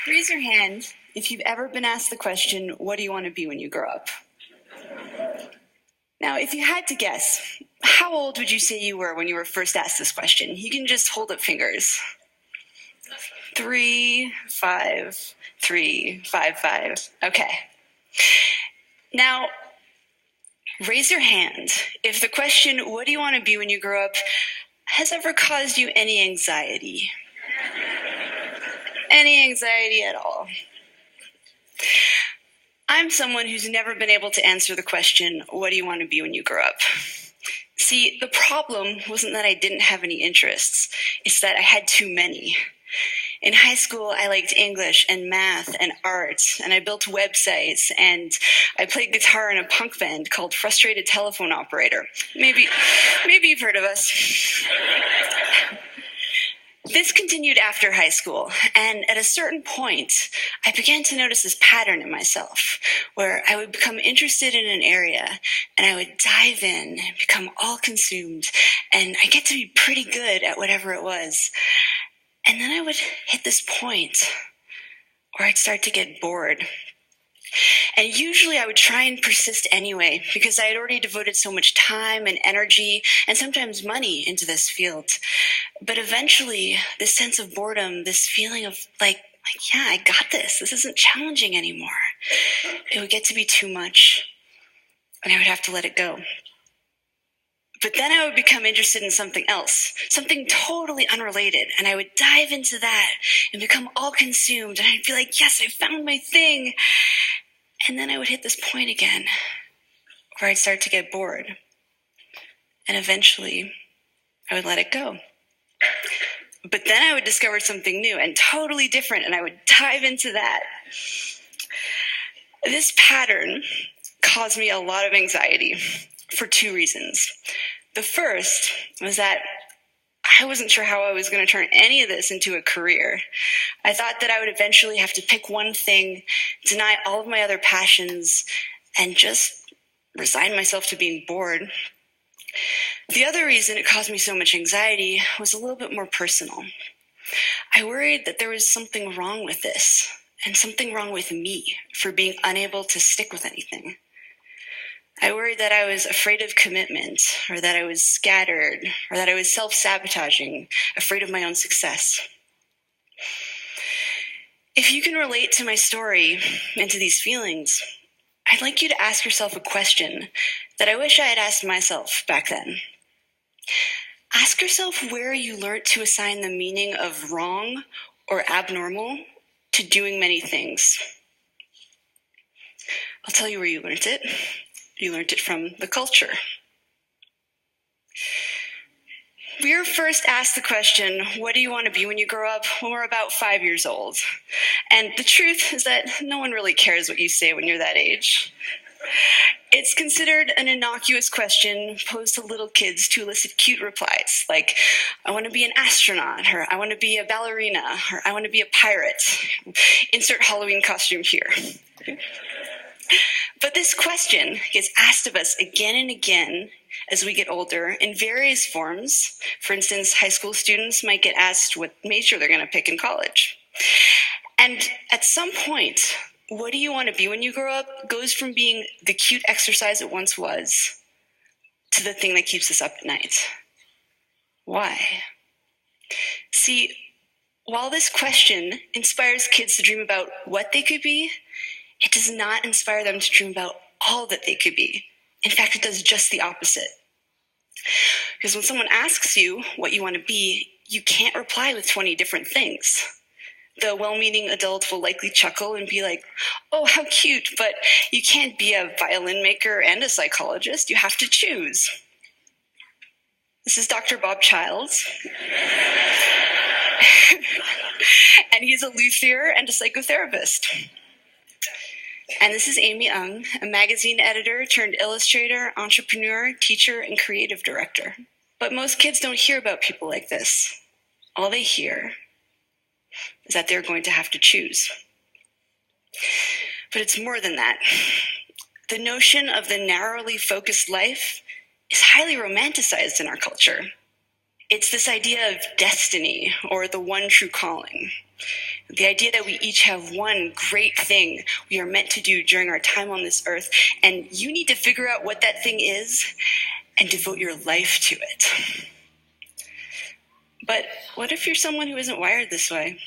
Raise your hand if you've ever been asked the question, what do you want to be when you grow up? Now, if you had to guess, how old would you say you were when you were first asked this question? You can just hold up fingers. 3, 5, 3, 5, 5. Okay. Now, raise your hand if the question, what do you want to be when you grow up, has ever caused you any anxiety? Any anxiety at all? I'm someone who's never been able to answer the question, what do you want to be when you grow up? See, the problem wasn't that I didn't have any interests. It's that I had too many. In high school, I liked English and math and art, and I built websites, and I played guitar in a punk band called Frustrated Telephone Operator. Maybe you've heard of us. This continued after high school, and at a certain point, I began to notice this pattern in myself, where I would become interested in an area, and I would dive in, become all consumed, and I get to be pretty good at whatever it was. And then I would hit this point where I'd start to get bored. And usually I would try and persist anyway, because I had already devoted so much time and energy and sometimes money into this field. But eventually, this sense of boredom, this feeling of like, yeah, I got this. This isn't challenging anymore. It would get to be too much, and I would have to let it go. But then I would become interested in something else, something totally unrelated, and I would dive into that and become all consumed, and I'd be like, yes, I found my thing. And then I would hit this point again where I'd start to get bored. And eventually, I would let it go. But then I would discover something new and totally different, and I would dive into that. This pattern caused me a lot of anxiety for 2 reasons. The first was that I wasn't sure how I was going to turn any of this into a career. I thought that I would eventually have to pick one thing, deny all of my other passions, and just resign myself to being bored. The other reason it caused me so much anxiety was a little bit more personal. I worried that there was something wrong with this, and something wrong with me for being unable to stick with anything. I worried that I was afraid of commitment, or that I was scattered, or that I was self-sabotaging, afraid of my own success. If you can relate to my story and to these feelings, I'd like you to ask yourself a question that I wish I had asked myself back then. Ask yourself where you learned to assign the meaning of wrong or abnormal to doing many things. I'll tell you where you learned it. You learned it from the culture. We were first asked the question, what do you want to be when you grow up, when we're about 5 years old? And the truth is that no one really cares what you say when you're that age. It's considered an innocuous question posed to little kids to elicit cute replies, like, I want to be an astronaut, or I want to be a ballerina, or I want to be a pirate. Insert Halloween costume here. But this question gets asked of us again and again as we get older in various forms. For instance, high school students might get asked what major they're going to pick in college. And at some point, what do you want to be when you grow up goes from being the cute exercise it once was to the thing that keeps us up at night. Why? See, while this question inspires kids to dream about what they could be, it does not inspire them to dream about all that they could be. In fact, it does just the opposite. Because when someone asks you what you want to be, you can't reply with 20 different things. The well-meaning adult will likely chuckle and be like, oh, how cute, but you can't be a violin maker and a psychologist. You have to choose. This is Dr. Bob Childs. And he's a luthier and a psychotherapist. And this is Amy Ung, a magazine editor turned illustrator, entrepreneur, teacher, and creative director. But most kids don't hear about people like this. All they hear is that they're going to have to choose. But it's more than that. The notion of the narrowly focused life is highly romanticized in our culture. It's this idea of destiny or the one true calling. The idea that we each have one great thing we are meant to do during our time on this earth, and you need to figure out what that thing is and devote your life to it. But what if you're someone who isn't wired this way?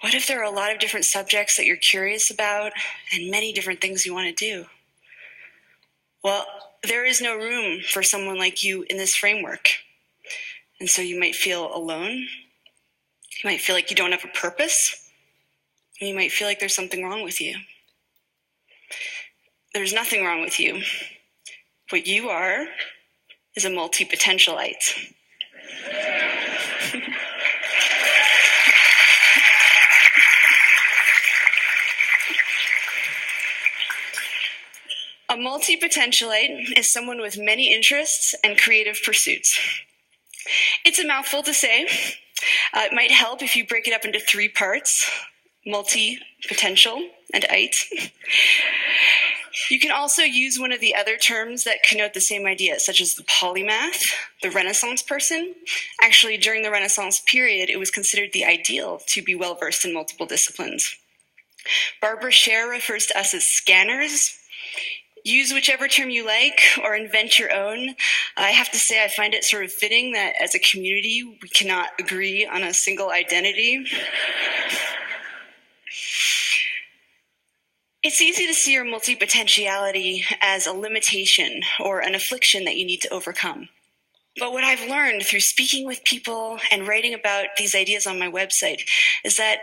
What if there are a lot of different subjects that you're curious about and many different things you want to do? Well, there is no room for someone like you in this framework. And so you might feel alone. You might feel like you don't have a purpose. And you might feel like there's something wrong with you. There's nothing wrong with you. What you are is a MultiPotentialite. A MultiPotentialite is someone with many interests and creative pursuits. It's a mouthful to say. It might help if you break it up into 3 parts: multi-potential and ite. You can also use one of the other terms that connote the same idea, such as the polymath, the Renaissance person. Actually, during the Renaissance period, it was considered the ideal to be well-versed in multiple disciplines. Barbara Scher refers to us as scanners. Use whichever term you like or invent your own. I have to say I find it sort of fitting that as a community we cannot agree on a single identity. It's easy to see your multipotentiality as a limitation or an affliction that you need to overcome. But what I've learned through speaking with people and writing about these ideas on my website is that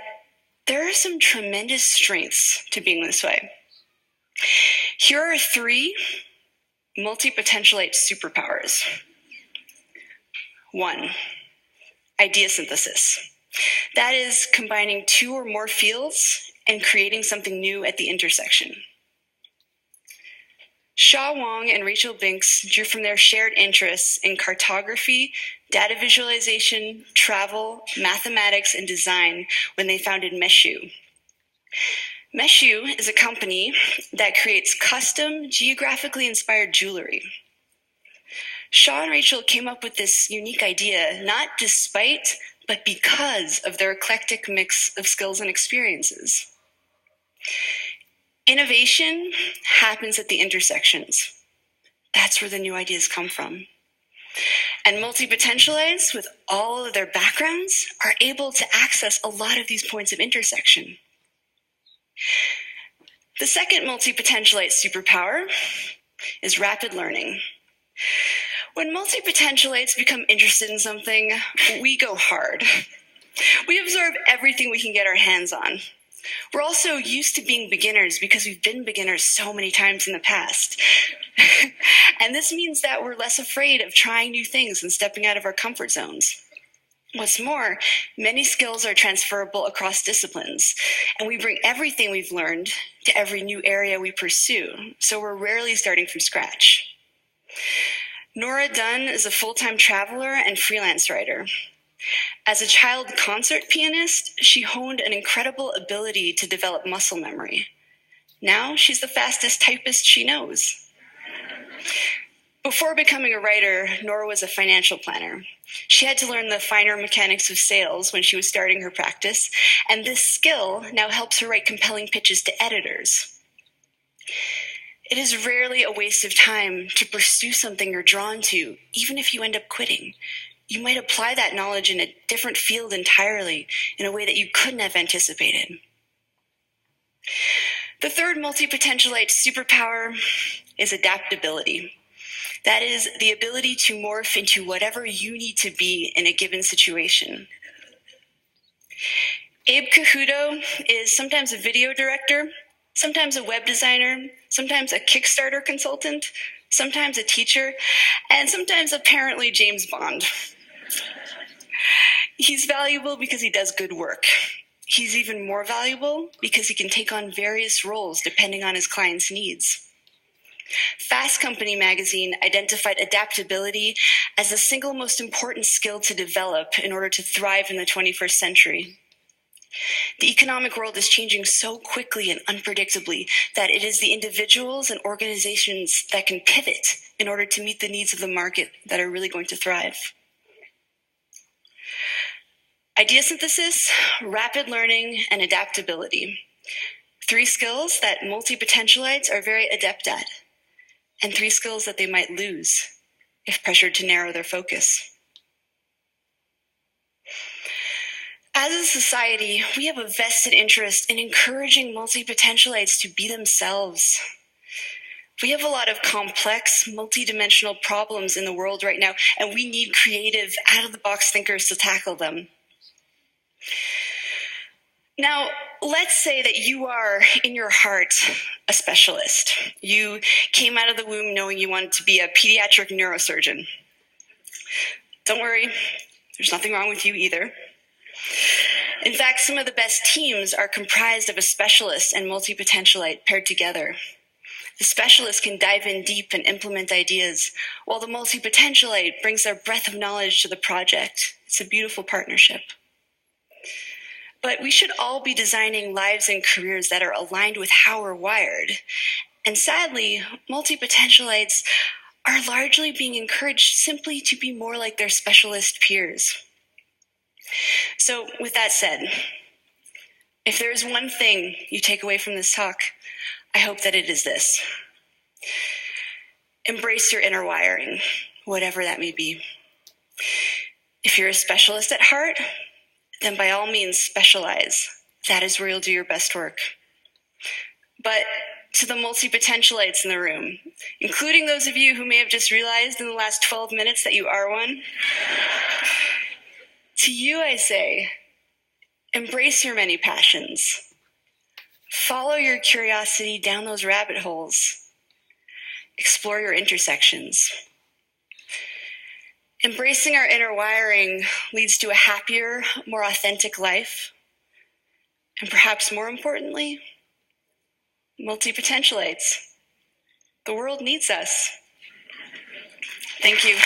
there are some tremendous strengths to being this way. Here are 3 multipotentialite superpowers. 1, idea synthesis. That is combining 2 or more fields and creating something new at the intersection. Sha Wong and Rachel Binks drew from their shared interests in cartography, data visualization, travel, mathematics, and design when they founded Meshu. Meshu is a company that creates custom, geographically inspired jewelry. Shaw and Rachel came up with this unique idea, not despite, but because of their eclectic mix of skills and experiences. Innovation happens at the intersections. That's where the new ideas come from. And multipotentialites, with all of their backgrounds, are able to access a lot of these points of intersection. The second multipotentialite superpower is rapid learning. When multipotentialites become interested in something, we go hard. We absorb everything we can get our hands on. We're also used to being beginners because we've been beginners so many times in the past. And this means that we're less afraid of trying new things and stepping out of our comfort zones. What's more, many skills are transferable across disciplines, and we bring everything we've learned to every new area we pursue, so we're rarely starting from scratch. Nora Dunn is a full-time traveler and freelance writer. As a child concert pianist, she honed an incredible ability to develop muscle memory. Now she's the fastest typist she knows. Before becoming a writer, Nora was a financial planner. She had to learn the finer mechanics of sales when she was starting her practice, and this skill now helps her write compelling pitches to editors. It is rarely a waste of time to pursue something you're drawn to, even if you end up quitting. You might apply that knowledge in a different field entirely, in a way that you couldn't have anticipated. The third multipotentialite superpower is adaptability. That is the ability to morph into whatever you need to be in a given situation. Abe Cahuto is sometimes a video director, sometimes a web designer, sometimes a Kickstarter consultant, sometimes a teacher, and sometimes apparently James Bond. He's valuable because he does good work. He's even more valuable because he can take on various roles depending on his client's needs. Fast Company magazine identified adaptability as the single most important skill to develop in order to thrive in the 21st century. The economic world is changing so quickly and unpredictably that it is the individuals and organizations that can pivot in order to meet the needs of the market that are really going to thrive. Idea synthesis, rapid learning, and adaptability. 3 skills that multi-potentialites are very adept at, and 3 skills that they might lose if pressured to narrow their focus. As a society, we have a vested interest in encouraging multi-potentialites to be themselves. We have a lot of complex, multidimensional problems in the world right now, and we need creative, out-of-the-box thinkers to tackle them. Now, let's say that you are, in your heart, a specialist. You came out of the womb knowing you wanted to be a pediatric neurosurgeon. Don't worry, there's nothing wrong with you either. In fact, some of the best teams are comprised of a specialist and multi-potentialite paired together. The specialist can dive in deep and implement ideas, while the multi-potentialite brings their breadth of knowledge to the project. It's a beautiful partnership. But we should all be designing lives and careers that are aligned with how we're wired. And sadly, multi-potentialites are largely being encouraged simply to be more like their specialist peers. So with that said, if there is one thing you take away from this talk, I hope that it is this. Embrace your inner wiring, whatever that may be. If you're a specialist at heart, then by all means specialize. That is where you'll do your best work. But to the multi-potentialites in the room, including those of you who may have just realized in the last 12 minutes that you are one, to you I say, embrace your many passions. Follow your curiosity down those rabbit holes. Explore your intersections. Embracing our inner wiring leads to a happier, more authentic life. And perhaps more importantly, multi-potentialites. The world needs us. Thank you.